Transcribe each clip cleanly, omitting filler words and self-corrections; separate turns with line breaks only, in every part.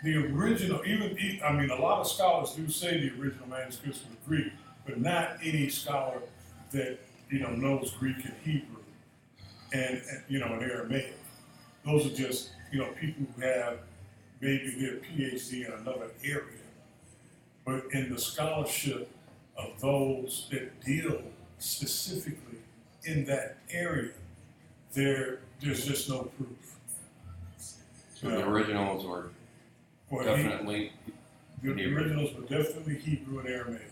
the original, I mean, a lot of scholars do say the original manuscripts were Greek, but not any scholar that, knows Greek and Hebrew and Aramaic. Those are just, people who have maybe their PhD in another area. But in the scholarship of those that deal specifically in that area, there's just no proof.
So the originals were definitely
the originals were definitely Hebrew and Aramaic.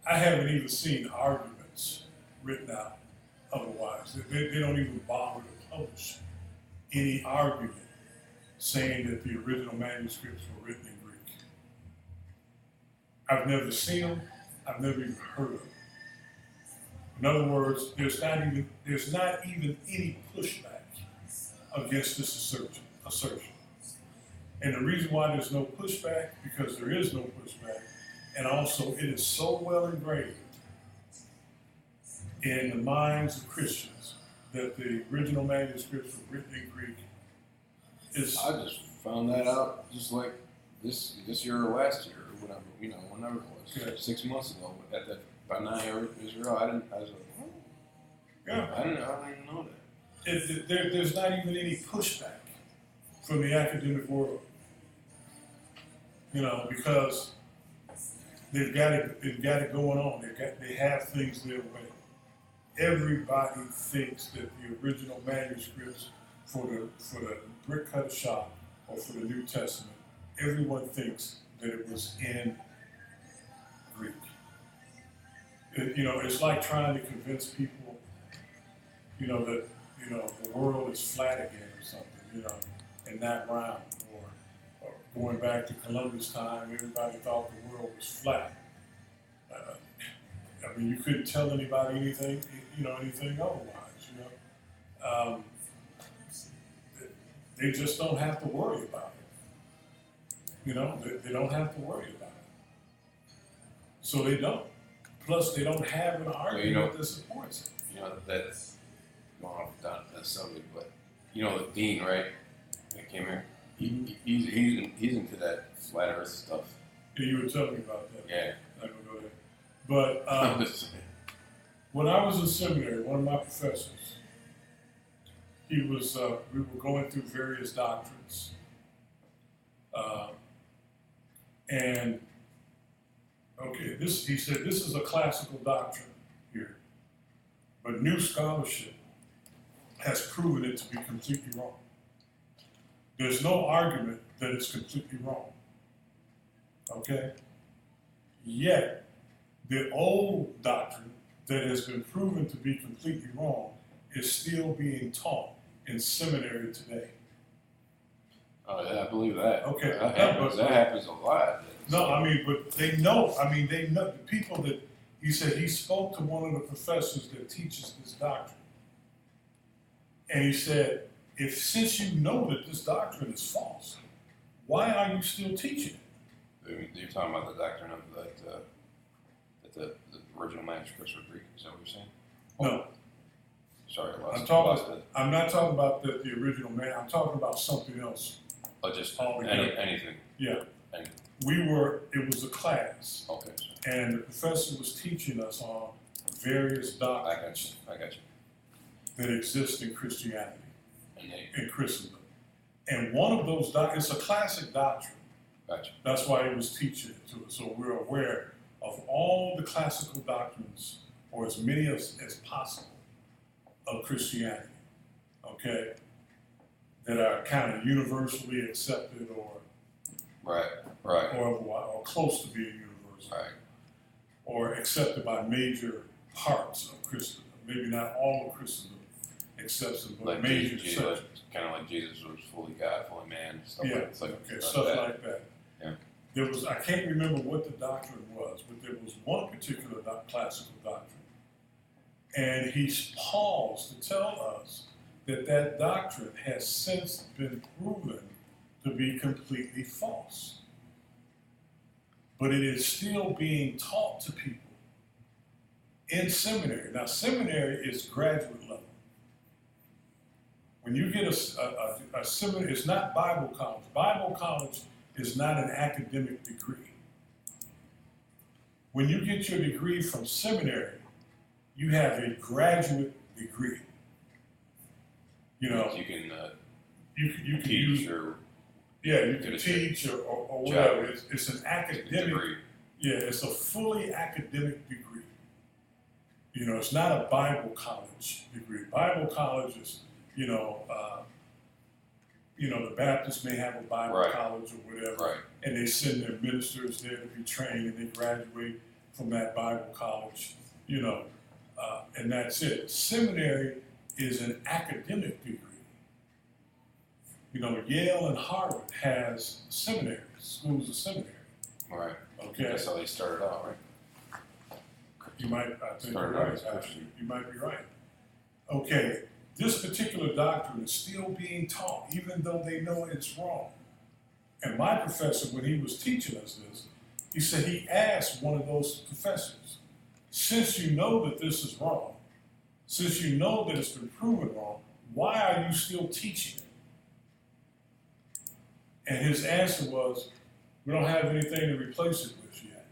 I haven't even seen arguments written out otherwise. They don't even bother to publish any argument saying that the original manuscripts were written in Greek. I've never seen them. I've never even heard of them. In other words, there's not even any pushback against this assertion. And the reason why there's no pushback, because there is no pushback, and also it is so well engraved in the minds of Christians that the original manuscripts were written in Greek.
I just found that out just like this year or last year or whatever, whenever it was,
Okay.
6 months ago at that Banana Israel. I was like, oh.
Yeah.
I didn't even know that.
There's not even any pushback from the academic world, because they've got it going on. They have things their way. Everybody thinks that the original manuscripts for the brick cutter shop or for the New Testament, everyone thinks that it was in Greek. It's like trying to convince people, that the world is flat again or something, and not round. Or going back to Columbus time, everybody thought the world was flat. I mean, you couldn't tell anybody anything otherwise. They just don't have to worry about it. They don't have to worry about it. So they don't. Plus, they don't have an argument that supports it.
That's going off that subject, but the dean, right? That came here. He's into that flat Earth stuff.
Yeah, you were telling me about that.
Yeah.
I'm gonna go there. But when I was in seminary, one of my professors, we were going through various doctrines, he said, this is a classical doctrine here, but new scholarship has proven it to be completely wrong. There's no argument that it's completely wrong. Okay? Yet, the old doctrine that has been proven to be completely wrong is still being taught in seminary today.
Oh, yeah, I believe that.
Okay.
That happens a lot.
No, but they know the people that, he said he spoke to one of the professors that teaches this doctrine. And he said, since you know that this doctrine is false, why are you still teaching it?
You're talking about the doctrine of that the original manuscripts were Greek. Is that what you're saying?
No.
Sorry,
I'm not talking about the original man. I'm talking about something else.
Oh, just
altogether.
Anything.
Yeah.
Anything.
It was a class.
Okay.
And the professor was teaching us on various doctrines.
I got you.
That exist in Christianity, in Christendom. And one of those it's a classic doctrine.
Gotcha.
That's why he was teaching it to us. So we're aware of all the classical doctrines, or as many as possible, of Christianity, okay, that are kind of universally accepted or or close to being universal,
right,
or accepted by major parts of Christendom. Maybe not all of Christendom accepts them, but
like
major
sections. Kind of like Jesus was fully God, fully man, stuff
like that.
Yeah.
There was, I can't remember what the doctrine was, but there was one particular classical doctrine. And he paused to tell us that doctrine has since been proven to be completely false. But it is still being taught to people in seminary. Now, seminary is graduate level. When you get a seminary, it's not Bible college. Bible college is not an academic degree. When you get your degree from seminary, you have a graduate degree. You know,
you can
you can
teach
use,
or
yeah, you can teach or whatever. It's an academic
degree.
Yeah, it's a fully academic degree. You know, it's not a Bible college degree. Bible college is, the Baptists may have a Bible
Right.
college or whatever,
Right.
and they send their ministers there to be trained, and they graduate from that Bible college, and that's it. Seminary is an academic degree. Yale and Harvard has seminaries, schools of seminary.
Right.
Okay.
That's how they started out, right?
You might, I think
Started
you're
out
right.
as Christian.
You might be right. Okay, this particular doctrine is still being taught, even though they know it's wrong. And my professor, when he was teaching us this, he said he asked one of those professors, since you know that this is wrong, since you know that it's been proven wrong, why are you still teaching it? And his answer was, we don't have anything to replace it with yet.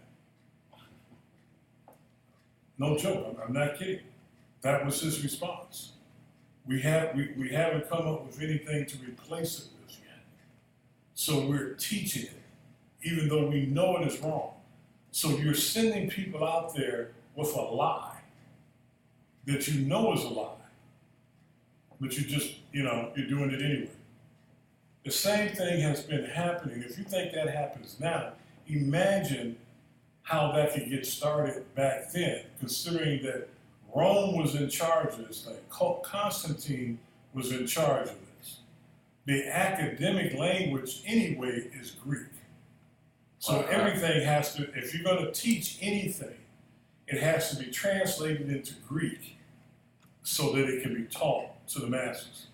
No joke, I'm not kidding. That was his response. We haven't come up with anything to replace it with yet. So we're teaching it, even though we know it is wrong. So you're sending people out there with a lie that you know is a lie, but you just, you're doing it anyway. The same thing has been happening. If you think that happens now, imagine how that could get started back then, considering that Rome was in charge of this thing. Constantine was in charge of this. The academic language anyway is Greek. So everything has to, if you're going to teach anything, it has to be translated into Greek so that it can be taught to the masses.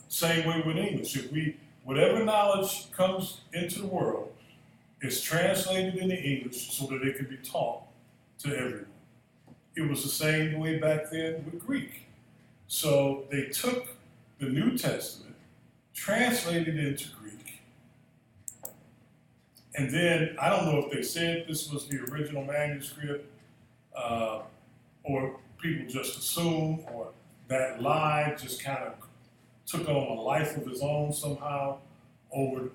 Same way with English. Whatever knowledge comes into the world is translated into English so that it can be taught to everyone. It was the same way back then with Greek. So they took the New Testament, translated it into Greek, and then, I don't know if they said this was the original manuscript, or people just assume, or that lie just kind of took on a life of its own somehow over,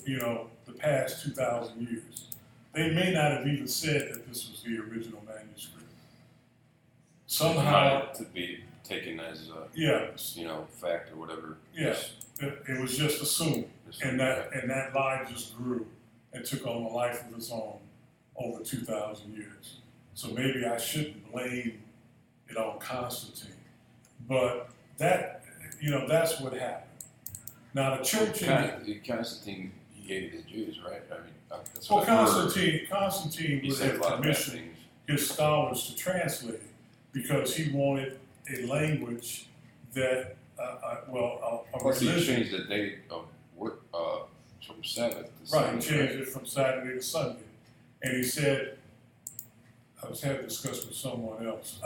the past 2,000 years. They may not have even said that this was the original manuscript. Somehow,
to be taken as
yeah,
fact or whatever.
yes, it was just assumed, and that lie just grew and took on a life of its own over 2,000 years. So maybe I shouldn't blame it on Constantine, but that's what happened. Now the church
Constantine, he gave it to the Jews, right? I mean, that's
well,
what I've heard.
Constantine
He
would
said a
have
lot of bad
commissioned
things.
his scholars to translate it because he wanted a language that, a
Plus, he
religion.
changed the date of work from Sabbath to
Right, he
Sunday.
changed it from Saturday to Sunday. And he said, I was having a discussion with someone else.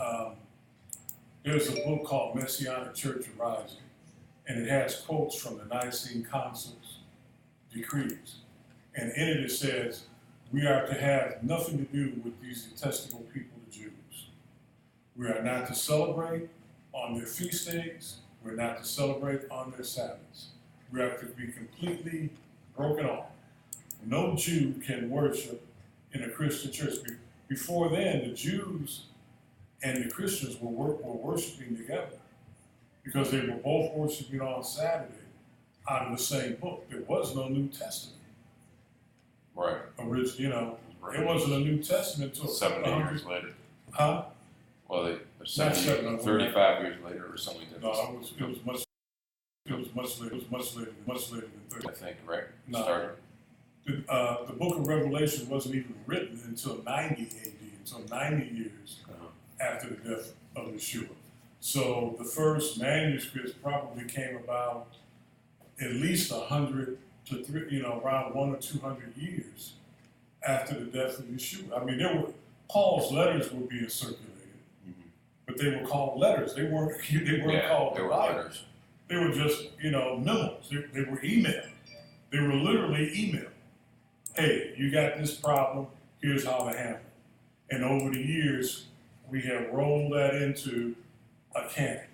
There's a book called Messianic Church Arising, and it has quotes from the Nicene Council's decrees. And in it says, we are to have nothing to do with these detestable people, the Jews. We are not to celebrate on their feast days. We're not to celebrate on their Sabbaths. We are to be completely broken off. No Jew can worship in a Christian church. Before then, the Jews and the Christians were worshiping together because they were both worshiping on Saturday out of the same book. There was no New Testament.
Right.
It wasn't a New Testament until
70 years later.
Huh?
Well, they
Not 70,
35 years later or something like that.
No, it was much later than 30.
I think, right?
No.
Started.
The book of Revelation wasn't even written until 90 AD, until 90 years after the death of Yeshua. So the first manuscripts probably came about at least 100 to around 100 or 200 years after the death of Yeshua. I mean, Paul's letters were being circulated, but they were called letters. They weren't called the Bible.
Letters.
They were just, memos. They were email. They were literally email. Hey, you got this problem. Here's how to handle it. And over the years, we have rolled that into a canon.